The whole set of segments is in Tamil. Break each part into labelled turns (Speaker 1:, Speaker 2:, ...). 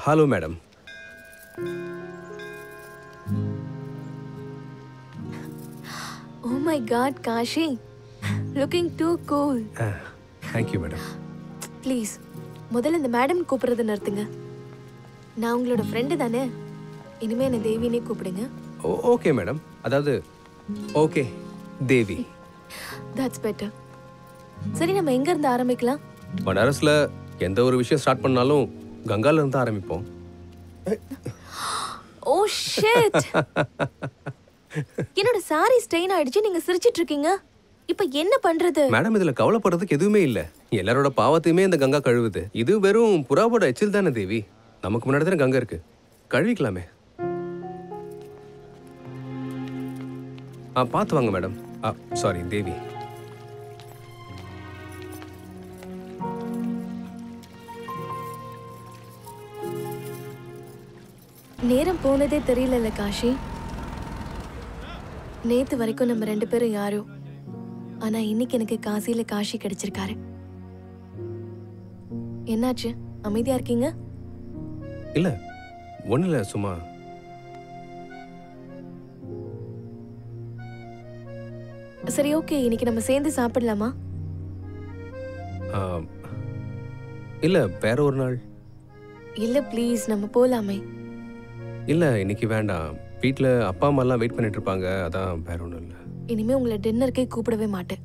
Speaker 1: Hello madam.
Speaker 2: Oh my God, Kashi. Looking too cool.
Speaker 1: Thank you madam.
Speaker 2: Please, முதல்ல இந்த மேடம் கூப்பிடுறத நிறுத்துங்க. நான் உங்களோட ஃப்ரெண்டு தானே. இனிமே என்ன தேவினே கூப்பிடுங்க.
Speaker 1: Okay madam. அதாவது ஓகே தேவி.
Speaker 2: That's better. சரி, நம்ம எங்க இருந்து ஆரம்பிக்கலாம்?
Speaker 1: பனாரஸ்ல எந்த ஒரு விஷயம் ஸ்டார்ட் பண்ணாலும் கங்கால இருந்து ஆரம்பிப்போம்.
Speaker 2: Oh shit. என்னோட சாரி ஸ்டெயின் ஆயிடுச்சு, நீங்க சிரிச்சிட்டு இருக்கீங்க. இப்போ என்ன பண்றது?
Speaker 1: மேடம், இதுல கவலைப்படுறதுக்கு எதுவுமே இல்ல. எல்லாரோட பாவத்தையுமே இந்த கங்கா கழுவுது. இது வெறும் புறாவோட எச்சில் தானே தேவி. நமக்கு முன்னாடி தானே கங்கா இருக்கு, கழுவிக்கலாமே. பார்த்து வாங்க மேடம். சாரி தேவி.
Speaker 2: நேரம் போனதே தெரியல காஷி. நேத்து வரைக்கும் நம்ம 2 பேரும் யாரோ, ஆனா இன்னைக்கு எனக்கு காசியில காஷி கிடைச்சிருக்காரு. என்னாச்சு, அமைதியா இருக்கீங்க?
Speaker 1: இல்ல ஒண்ணு இல்ல, சும்மா.
Speaker 2: சரி, ஓகே, இன்னைக்கு நம்ம சேர்ந்து சாப்பிடலாமா?
Speaker 1: இல்ல வேற ஒரு நாள்.
Speaker 2: இல்ல ப்ளீஸ், நம்ம போலாமே.
Speaker 1: இல்ல இன்னைக்கு வேண்டாம். வீட்ல அப்பா அம்மா எல்லாம் வெயிட் பண்ணிட்டு இருப்பாங்க, அதான் வேற ஒண்ணும் இல்ல.
Speaker 2: இனிமே உங்களை டின்னருக்கே கூப்பிடவே மாட்டேன்.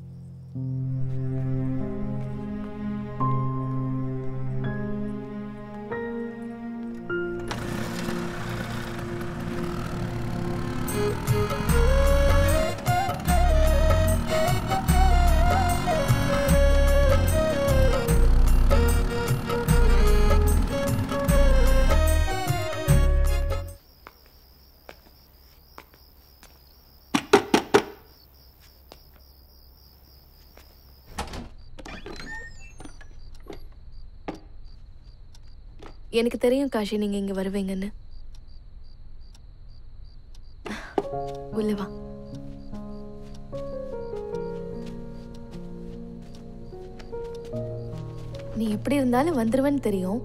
Speaker 2: எனக்கு தெரியும் காஷி, நீங்க இங்க வருவீங்கன்னு. உள்ள வா. நீ எப்படி இருந்தாலும் வந்துருவன்னு தெரியும்.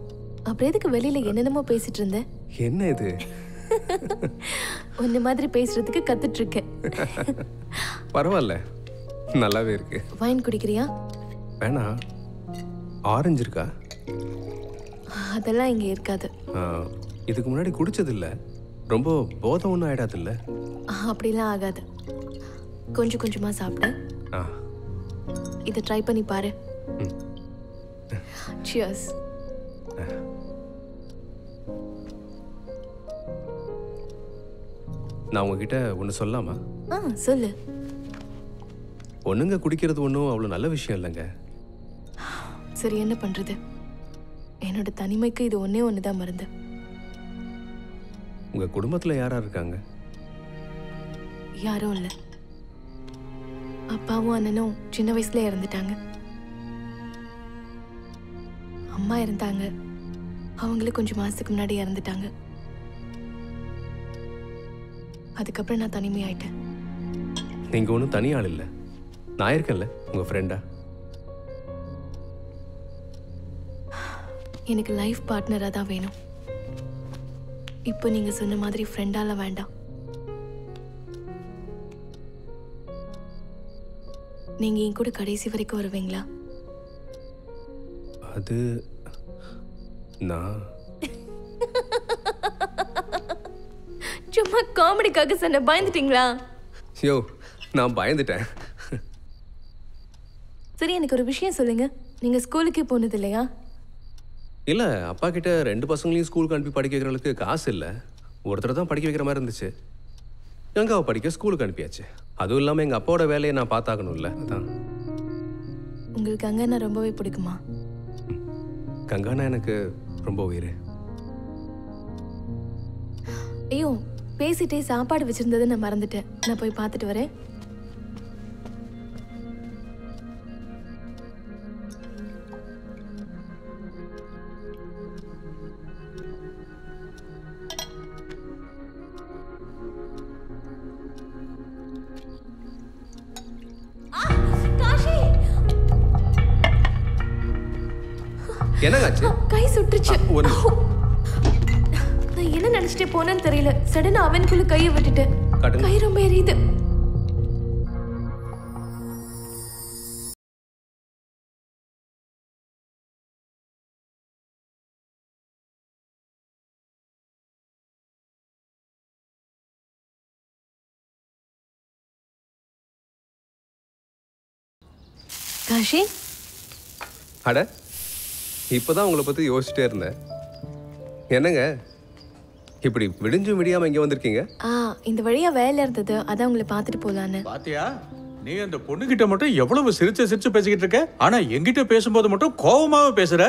Speaker 2: அப்புறம் எதுக்கு வெளியில என்னென்னமோ பேசிட்டு இருந்த?
Speaker 1: என்ன இது?
Speaker 2: உன்ன மாதிரி பேசுறதுக்கு கத்துட்டு இருக்கேன்.
Speaker 1: பரவாயில்ல, நல்லாவே இருக்கு.
Speaker 2: வைன் குடிக்கிறியா?
Speaker 1: வேணா. ஆரஞ்சு இருக்கா?
Speaker 2: அதெல்லாம் இங்க இருக்காது.
Speaker 1: இதுக்கு முன்னாடி குடிச்சது இல்ல. ரொம்ப போதை ஒன்றும் ஆயிடாது இல்ல?
Speaker 2: அப்படிலாம் ஆகாது. கொஞ்சம் கொஞ்சமா சாப்பிடு. இதை ட்ரை பண்ணி பாரு. Cheers.
Speaker 1: நான் உங்ககிட்ட ஒன்று சொல்லலாமா?
Speaker 2: சொல்லு.
Speaker 1: பொண்ணுங்க குடிக்கிறது ஒன்றும் அவ்வளோ நல்ல விஷயம் இல்லைங்க.
Speaker 2: சரி, என்ன பண்றது? என்னோட தனிமைக்கு இது ஒன்னே ஒண்ணுதான் மருந்து.
Speaker 1: உங்க குடும்பத்துல யாரா இருக்காங்க?
Speaker 2: யாரும் இல்ல. அப்பாவும் அண்ணனும் சின்ன வயசுல இறந்துட்டாங்க. அம்மா இருந்தாங்க, அவங்களும் கொஞ்சம் மாசத்துக்கு முன்னாடி இறந்துட்டாங்க. அதுக்கப்புறம் நான் தனிமையாயிட்டேன்.
Speaker 1: நீங்க ஒன்றும் தனி ஆள் இல்லை, நான் இருக்கேன்ல உங்க ஃப்ரெண்டா.
Speaker 2: எனக்கு லைஃப் பார்ட்னராக தான் வேணும். இப்போ நீங்க சொன்ன மாதிரி ஃப்ரெண்டால வேண்டாம். நீங்க என் கூட கடைசி வரைக்கும் வருவீங்களா?
Speaker 1: அது நான்
Speaker 2: சும்மா காமெடிக்காக சொன்ன. பயந்துட்டீங்களா?
Speaker 1: யோ, நான் பயந்துட்டேன்.
Speaker 2: சரி, எனக்கு ஒரு விஷயம் சொல்லுங்க. நீங்க ஸ்கூலுக்கே போனது இல்லையா?
Speaker 1: இல்லை, அப்பா கிட்ட 2 பசங்களையும் ஸ்கூலுக்கு அனுப்பி படிக்க வைக்கிறவங்களுக்கு காசு இல்லை. ஒருத்தர் தான் படிக்க வைக்கிற மாதிரி இருந்துச்சு. கங்காவை படிக்க ஸ்கூலுக்கு அனுப்பியாச்சு. அதுவும் இல்லாமல் எங்கள் அப்பாவோட வேலையை நான் பார்த்தாகணும்ல, அதான்.
Speaker 2: உங்களுக்கு கங்கானா ரொம்பவே பிடிக்குமா?
Speaker 1: கங்கானா எனக்கு ரொம்ப உயிர்.
Speaker 2: ஐயோ, பேசிட்டே சாப்பாடு வச்சிருந்ததை நான் மறந்துட்டேன். நான் போய் பார்த்துட்டு வரேன்.
Speaker 1: என்னங்காச்சு?
Speaker 2: கை சுட்டுச்சு. நினைச்சிட்டே போனேன்னு தெரியல, சடனா அவனுக்குள்ள கையை விட்டுட்டேன்.
Speaker 1: காட்டுங்க.
Speaker 2: கை ரொம்ப எரியுது. காஷி,
Speaker 1: அட இப்போதான் உங்களை பற்றி யோசிச்சுட்டே இருந்தேன். என்னங்க இப்படி விடிஞ்சும் விடியாம இங்கே வந்திருக்கீங்க?
Speaker 2: இந்த வழியா வேலை இருந்தது, அதான் உங்களை பார்த்துட்டு போலான்னு.
Speaker 3: பாத்தியா, நீ அந்த பொண்ணுகிட்ட மட்டும் எவ்வளவு சிரிச்சு சிரிச்சு பேசிக்கிட்டு இருக்க, ஆனா என்கிட்ட பேசும்போது மட்டும் கோவமாவே பேசுற.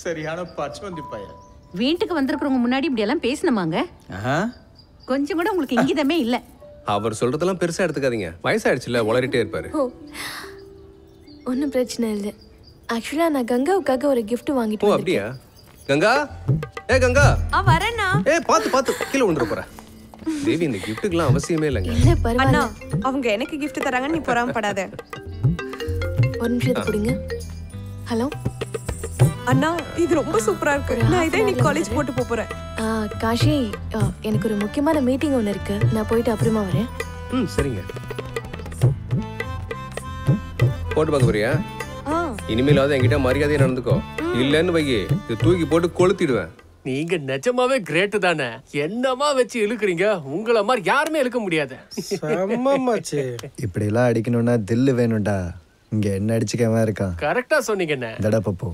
Speaker 3: சரியான பச்சவந்தி பையன்.
Speaker 4: வீட்டுக்கு வந்திருக்கிறவங்க முன்னாடி இப்படி எல்லாம் பேசணுமாங்க? கொஞ்சம் கூட உங்களுக்கு இங்கிதமே இல்ல.
Speaker 1: அவர் சொல்றதெல்லாம் பெருசா எடுத்துக்காதீங்க, வயசாயிடுச்சுல, உளறிட்டே இருப்பாரு.
Speaker 2: ஒன்றும் பிரச்சனை இல்லை. ஆக்சுவலா நான் கங்காவுக்காக ஒரு gift வாங்கிட்டு
Speaker 1: ஓ
Speaker 2: வந்திருக்கேன்.
Speaker 1: அப்படியா? கங்கா, ஏ கங்கா,
Speaker 5: வரேண்ணா.
Speaker 1: ஏ பார்த்து பார்த்து கீழே விழுந்துற போற. தேவி, இந்த கிஃப்ட்டுக்கெல்லாம் அவசியமே இல்லைங்க.
Speaker 2: இல்ல பரவாயில்ல.
Speaker 5: அண்ணா, அவங்க எனக்கு gift தராங்க, நீ பொறாமப்படாத.
Speaker 2: ஒரு நிமிஷம் கொடுங்க. ஹலோ
Speaker 5: அண்ணா, இது ரொம்ப சூப்பரா இருக்கு. நான் இதே நீ காலேஜ் போட்டு போறேன்.
Speaker 2: காஷி, எனக்கு ஒரு முக்கியமான மீட்டிங் ஒன்று இருக்கு, நான் போயிட்டு அப்புறமா வரேன்.
Speaker 1: சரிங்க. போட்டு பார்க்க போறியா? இனிமேலாவது என்கிட்ட மரியாதையா நடந்துக்கோ, இல்லன்னு வையே இது தூக்கி போட்டு கொளுத்திடுவேன்.
Speaker 6: நீங்க நிஜமாவே கிரேட் தானே. என்னமா வச்சு இழுக்குறீங்க, உங்கள மாதிரி யாருமே இழுக்க முடியாது.
Speaker 7: இப்படி எல்லாம் அடிக்கணும்னா தில்லு வேணும்டா. இங்க என்ன அடிச்சுக்கவன் இருக்கான்.
Speaker 6: கரெக்டா சொன்னீங்கண்ணே.
Speaker 7: தடா பப்போ.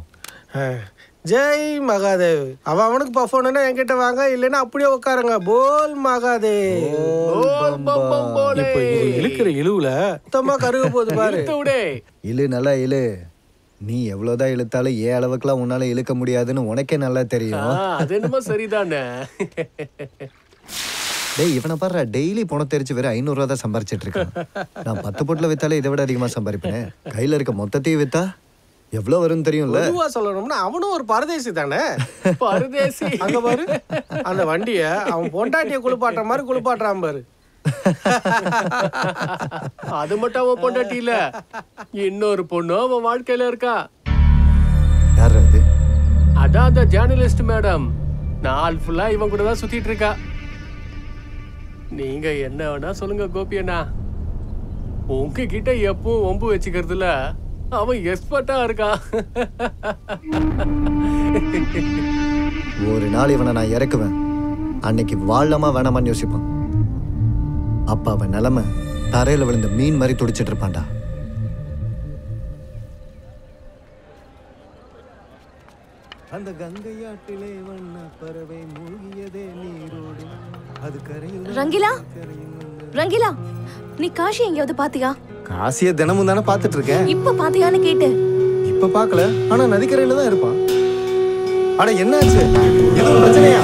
Speaker 8: ஜெய் மகாதேவ். அவனுக்கு பஃபோனா என்கிட்ட வாங்க, இல்லைன்னா அப்படியே உட்காருங்க. போல் மகாதேவ்.
Speaker 6: இப்ப
Speaker 8: இழுக்கிற இழுவுல மொத்தமா கருக போகுது பாரு.
Speaker 7: இழு, நல்லா இழு. நீ எவ்வளவுதான் இழுத்தாலும் ஏன் அளவுக்குலாம் உன்னால இழுக்க முடியாதுன்னு உனக்கே நல்லா தெரியும்.
Speaker 6: அது என்னமோ சரிதானே.
Speaker 7: டேய், இவனை பாரு, டெய்லி பணம் தெரிச்சு வேற 500 ரூபா தான் சம்பாரிச்சிட்டு இருக்கான். நான் 10 பொட்டில் வித்தாலே இதை விட அதிகமா சம்பாதிப்பேன். கையில இருக்க மொத்தத்தையும் வித்தா எவ்வளவு வரும்னு தெரியும்ல.
Speaker 8: பொதுவா சொல்லணும்னா அவனும் ஒரு பரதேசி தானே.
Speaker 6: பரதேசி.
Speaker 8: அங்க பாரு, அந்த வண்டிய அவன் பொண்டாட்டிய குளிப்பாட்டுற மாதிரி குளிப்பாட்டுறான் பாரு.
Speaker 6: அது மட்டும் அவன் பொண்டாட்டி இல்ல, இன்னொரு பொண்ணு அவன் வாழ்க்கையில இருக்கா.
Speaker 7: யார் அது?
Speaker 6: அதான் அந்த ஜேர்னலிஸ்ட் மேடம். நாள் ஃபுல்லா இவன் கூட தான் சுத்திட்டு இருக்கா. நீங்க என்ன வேணா சொல்லுங்க கோபி அண்ணா, உங்ககிட்ட எப்பவும் ஒம்பு வச்சுக்கிறதுல அவன் எக்ஸ்பர்ட்டா இருக்கான்.
Speaker 7: ஒரு நாள் இவனை நான் இறக்குவேன், அன்னைக்கு வாழலாமா வேணாமான்னு யோசிப்பான். அப்ப அவன் நிலைமை தரையில விழுந்த மீன் மாதிரி துடிச்சிட்டு இருப்பான்டா. அந்த கங்கையாட்டிலே வண்ண பறவை மூழ்கியதே நீரோடு அது கரையில்.
Speaker 2: ரங்கிலா, ரங்கிலா, நீ காஷி எங்கேயாவது பாத்தியா?
Speaker 7: காசிய தினமும் தானே பாத்துட்டு இருக்கேன்.
Speaker 2: இப்ப பாத்தியான்னு கேட்டேன்.
Speaker 7: இப்ப பாக்கல, ஆனா நதிக்கரையில தான் இருப்பான். ஆனா என்னாச்சு, எதுவும் பிரச்சனையா?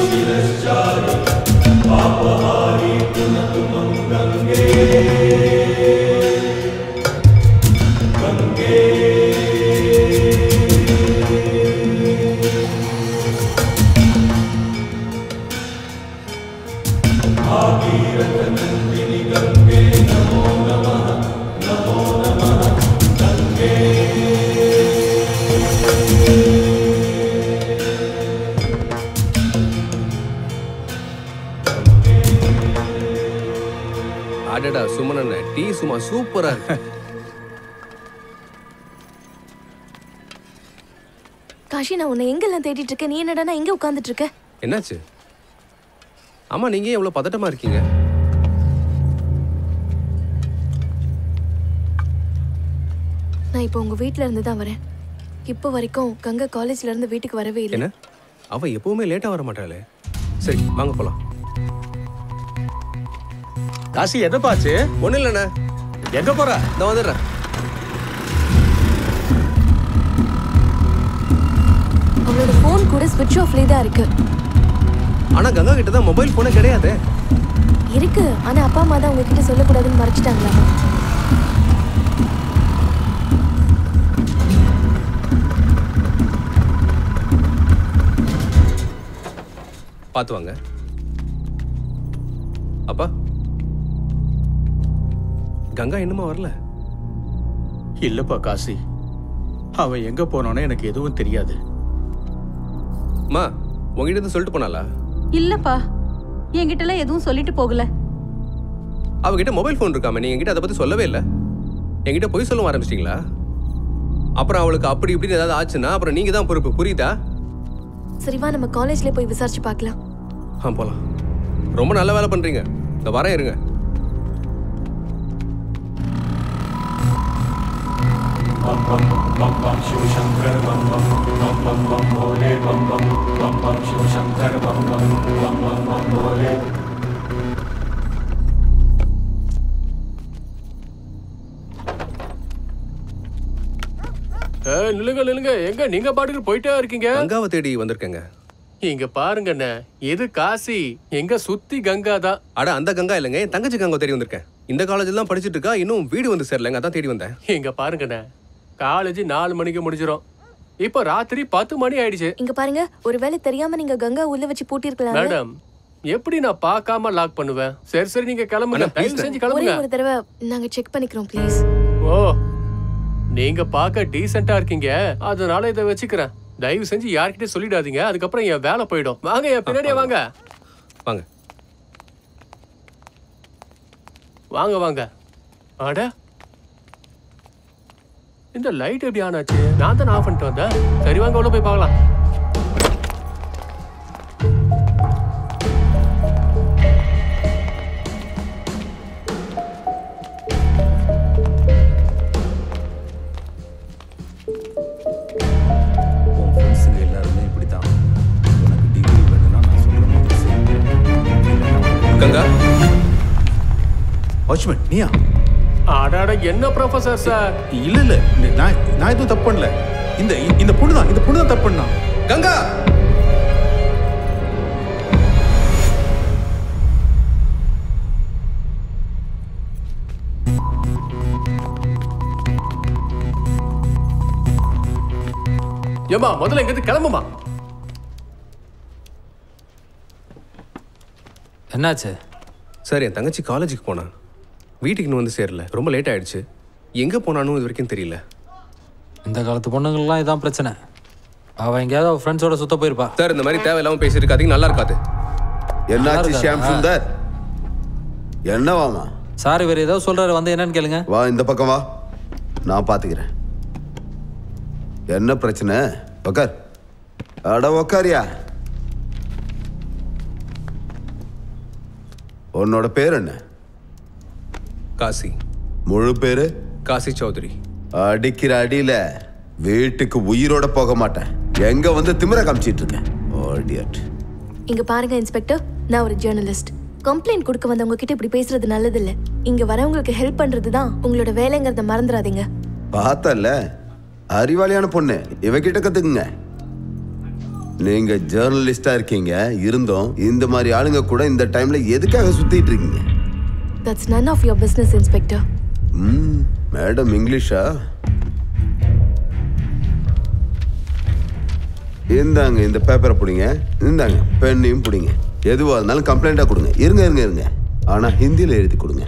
Speaker 1: அடடா சுமன் அண்ணன், டீ சும்மா சூப்பரா இருக்கு.
Speaker 2: காஷி, நான் உன்னை எங்கெல்லாம் தேடிட்டு இருக்கேன், நீ என்னடா எங்க உட்கார்ந்துட்டு இருக்க?
Speaker 1: என்னாச்சு? ஆமா, நீங்க ஏன் இவ்வளவு பதட்டமா இருக்கீங்க?
Speaker 2: நான் இப்போ உங்க வீட்ல இருந்து தான் வரேன். இப்போ வரைக்கும் கங்கா காலேஜ்ல இருந்து வீட்டுக்கு வரவே இல்லை.
Speaker 1: என்ன, அவ எப்பவுமே லேட்டா வர மாட்டாளே. சரி வாங்க போலாம்.
Speaker 3: காசி, எதை பாச்சு?
Speaker 1: ஒண்ணு இல்லண்ணா.
Speaker 3: எங்க போற?
Speaker 1: நான் வந்துடுறேன்.
Speaker 2: அவளோட போன் கூட ஸ்விட்ச் ஆஃப்லயே தான் இருக்கு.
Speaker 1: ஆனா கங்கா கிட்ட தான் மொபைல் போனே கிடையாது.
Speaker 2: இருக்கு, ஆனா அப்பா அம்மா தான் உங்ககிட்ட சொல்லக்கூடாதுன்னு மறைச்சிட்டாங்களா?
Speaker 1: பார்த்து வாங்க. அப்பா, கங்கா இன்னுமா வரல?
Speaker 3: இல்லப்பா காசி, அவன் எங்க போனானோ எனக்கு எதுவும் தெரியாது.
Speaker 1: அம்மா, உங்ககிட்ட இருந்து சொல்லிட்டு போனாளா?
Speaker 4: இல்லப்பா, என்கிட்ட எல்லாம் எதுவும் சொல்லிட்டு போகல.
Speaker 1: அவகிட்ட மொபைல் ஃபோன் இருக்காம நீ என்கிட்ட அதை பத்தி சொல்லவே இல்லை. என்கிட்ட போய் சொல்ல ஆரம்பிச்சிட்டீங்களா? அப்புறம் அவளுக்கு அப்படி இப்படின்னு ஏதாவது ஆச்சுன்னா அப்புறம் நீங்க தான் பொறுப்பு, புரியுதா?
Speaker 2: சரிவா, நம்ம காலேஜ்ல போய் விசாரிச்சு பார்க்கலாம்.
Speaker 1: போலாம். ரொம்ப நல்ல வேலை பண்றீங்க. இந்த வரேன் இருங்க.
Speaker 6: நில்லுங்க நில்லுங்க, எங்க நீங்க பாட்டுக்கு போயிட்டே இருக்கீங்க?
Speaker 1: கங்காவை தேடி வந்திருக்கேங்க.
Speaker 6: இங்க பாருங்கண்ணே, இது காசி, எங்க சுத்தி கங்கா தான்.
Speaker 1: அட அந்த கங்கா இல்லைங்க, என் தங்கச்சி கங்கா தேடி வந்திருக்கேன். இந்த காலேஜ்ல தான் படிச்சுட்டு இருக்கா, இன்னும் வீடு வந்து சேரலங்க, அதான் தேடி வந்தேன்.
Speaker 6: இங்க பாருங்கண்ணே, காலேஜ் 4 மணிக்கு முடிஞ்சிடும். இப்ப ராத்திரி 10 மணி ஆயிடுச்சு.
Speaker 2: இங்க பாருங்க, ஒருவேளை தெரியாம நீங்க கங்கா உள்ள வச்சு பூட்டி இருக்கலாம்.
Speaker 6: மேடம், எப்படி நான் பார்க்காம லாக் பண்ணுவேன்? சரி சரி, நீங்க கிளம்புங்க, தயவு செஞ்சு
Speaker 2: ஒரே
Speaker 6: கிளம்புங்க.
Speaker 2: ஒரு தடவை நாங்க செக் பண்ணிக்கிறோம் ப்ளீஸ்.
Speaker 6: ஓ, நீங்க பார்க்க டீசென்ட்டா இருக்கீங்க, அதனால இதை வச்சுக்கிறேன். தயவு செஞ்சு யார்கிட்ட சொல்லிடாதீங்க, அதுக்கப்புறம் என் வேலை போயிடும். வாங்க, என் பின்னாடியே வாங்க.
Speaker 1: வாங்க
Speaker 6: வாங்க வாங்க. அட, இந்த லைட் எப்படி ஆன் ஆச்சு? நான் தான் ஆஃப் பண்ணிட்டு வந்தேன். சரி வாங்க, உள்ள போய் பார்க்கலாம்.
Speaker 1: கங்கா,
Speaker 9: வாட்ச்மேன் நீயா?
Speaker 6: அடாட, என்ன ப்ரொஃபசர் சார்?
Speaker 9: இல்ல இல்ல, நான் எதுவும் தப்பு பண்ணல. இந்த பொண்ணு தான் தப்பு பண்ணா.
Speaker 1: கங்கா
Speaker 6: ஏமா, முதல்ல இங்க இருந்து கிளம்புமா.
Speaker 10: என்னாச்சு?
Speaker 1: சார், என் தங்கச்சி காலேஜுக்கு போனான், வீட்டுக்கு இன்னும் வந்து சேரல. ரொம்ப லேட் ஆயிடுச்சு. எங்கே போனானும் இது வரைக்கும் தெரியல.
Speaker 10: இந்த காலத்து பொண்ணுங்கள்லாம் இதான் பிரச்சனை. அவள் எங்கேயாவது அவள் ஃப்ரெண்ட்ஸோட சுத்த போயிருப்பா.
Speaker 1: சார், இந்த மாதிரி தேவையில்லாமல் பேசியிருக்காதீங்க, நல்லா இருக்காது.
Speaker 11: என்னாச்சு ஷியாம் சுந்தர்? என்னவாமா?
Speaker 10: சார், இவர் ஏதோ சொல்றாரு, வந்து என்னன்னு கேளுங்க.
Speaker 11: வா, இந்த பக்கம் வா, நான் பார்த்துக்கிறேன். என்ன பிரச்சனை? உக்கார். அட உக்காரியா. உன்னோட பேர் என்ன?
Speaker 1: காசி.
Speaker 11: முழு பேரு?
Speaker 1: காசி சௌத்ரி.
Speaker 11: அடிக்கிற அடியில வீட்டுக்கு உயிரோட போக மாட்டேன். எங்க வந்து திமிர காமிச்சிட்டு இருக்கேன்.
Speaker 2: இங்க பாருங்க இன்ஸ்பெக்டர், நான் ஒரு ஜேர்னலிஸ்ட். கம்ப்ளைண்ட் கொடுக்க வந்தவங்க கிட்ட இப்படி பேசுறது நல்லது இல்ல. இங்க வரவங்களுக்கு ஹெல்ப் பண்றது தான் உங்களோட வேலைங்கிறத மறந்துடாதீங்க.
Speaker 11: பார்த்தல, அறிவாளியான பொண்ணு, இவகிட்ட கத்துக்குங்க. நீங்க ஜேர்னலிஸ்டா இருக்கீங்க, இருந்தோம் இந்த மாதிரி ஆளுங்க கூட இந்த டைம்ல எதுக்காக சுத்திட்டு இருக்கீங்க?
Speaker 2: That's none of your business, Inspector.
Speaker 11: Madam இங்கிலீஷா? இந்தாங்க இந்த பேப்பரை பிடிங்க, இந்தாங்க பெண்ணையும் பிடிங்க. எதுவாக இருந்தாலும் கம்ப்ளைண்டா கொடுங்க. இருங்க, ஆனா ஹிந்தியில எழுதி கொடுங்க.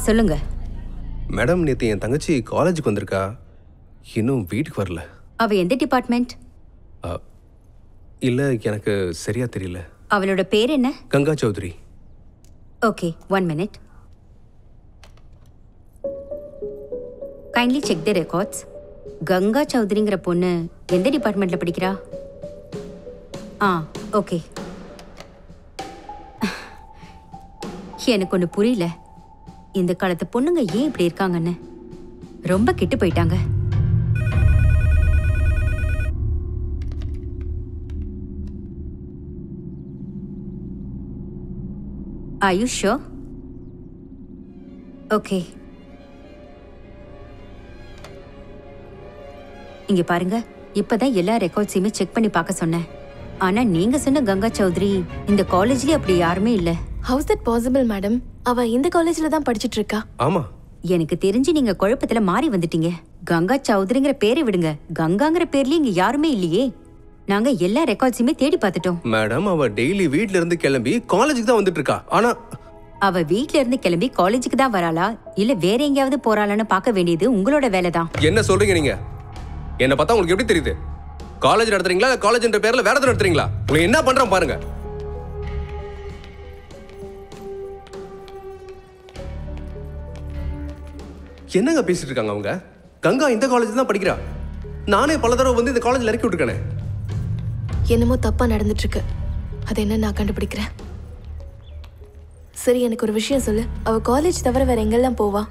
Speaker 12: சொல்லுங்க.
Speaker 1: மேடம், நேற்று என் தங்கச்சி காலேஜுக்கு வந்திருக்கா, இன்னும் வீட்டுக்கு வரல.
Speaker 12: அவ எந்த டிபார்ட்மெண்ட்?
Speaker 1: இல்ல, எனக்கு சரியா தெரியல.
Speaker 12: அவளோட பேர் என்ன?
Speaker 1: Ganga Chaudhary.
Speaker 12: Okay, 1 minute. Kindly check the records. Ganga சௌத்ரிங்கிற பொண்ணு எந்த டிபார்ட்மெண்ட்ல படிக்கிறா? ஓகே. எனக்கு ஒன்று புரியல, இந்த காலத்து பொண்ணுங்க ஏன் இப்படி இருக்காங்கன்னு. ரொம்ப கெட்டு போயிட்டாங்க. Are you sure? Okay. இங்க பாருங்க, இப்பதான் எல்லா ரெக்கார்ட்ஸையுமே செக் பண்ணி பார்க்க சொன்னேன். ஆனா நீங்க சொன்ன கங்கா சௌத்ரி இந்த காலேஜ்லயே அப்படி யாருமே இல்ல.
Speaker 2: How is that possible, madam? அவ இந்த காலேஜ்ல தான் படிச்சிட்டு இருக்கா.
Speaker 1: ஆமா.
Speaker 12: எனக்கு தெரிஞ்சு நீங்க குழப்பத்துல மாறி வந்துட்டீங்க. கங்கா சௌத்ரிங்கிற பேரை விடுங்க, கங்காங்கிற பேர்லயே இங்க யாருமே இல்லையே. நாங்க எல்லா ரெக்கார்ட்ஸையுமே தேடி பார்த்துட்டோம்.
Speaker 1: மேடம், அவ டெய்லி வீட்ல இருந்து கிளம்பி காலேஜுக்கு தான் வந்துட்டு இருக்கா. ஆனா
Speaker 12: அவ வீட்ல இருந்து கிளம்பி காலேஜுக்கு தான் வராளா இல்ல வேற எங்கேயாவது போறாளான்னு பார்க்க வேண்டியது உங்களோட வேலை தான்.
Speaker 1: என்ன சொல்றீங்க நீங்க? என்ன பார்த்தா உங்களுக்கு எப்படி தெரியுது? காலேஜ் நடத்துறீங்களா இல்ல காலேஜ்ன்ற பேர்ல வேற எதுவும் நடத்துறீங்களா? உங்களுக்கு என்ன பண்றோம் பாருங்க. என்னங்க பேசிட்டு இருக்காங்க அவங்க? கங்கா இந்த காலேஜ் தான் படிக்கிறா. நானே பல தடவை வந்து இந்த காலேஜ்ல இறக்கி விட்டுருக்கேனே.
Speaker 2: என்னமோ தப்பா நடந்துட்டு இருக்கு. அது என்ன நான் கண்டுபிடிக்கிறேன். சரி, எனக்கு ஒரு விஷயம் சொல்லு. அவ காலேஜ் தவிர வேற எங்கெல்லாம் போவா?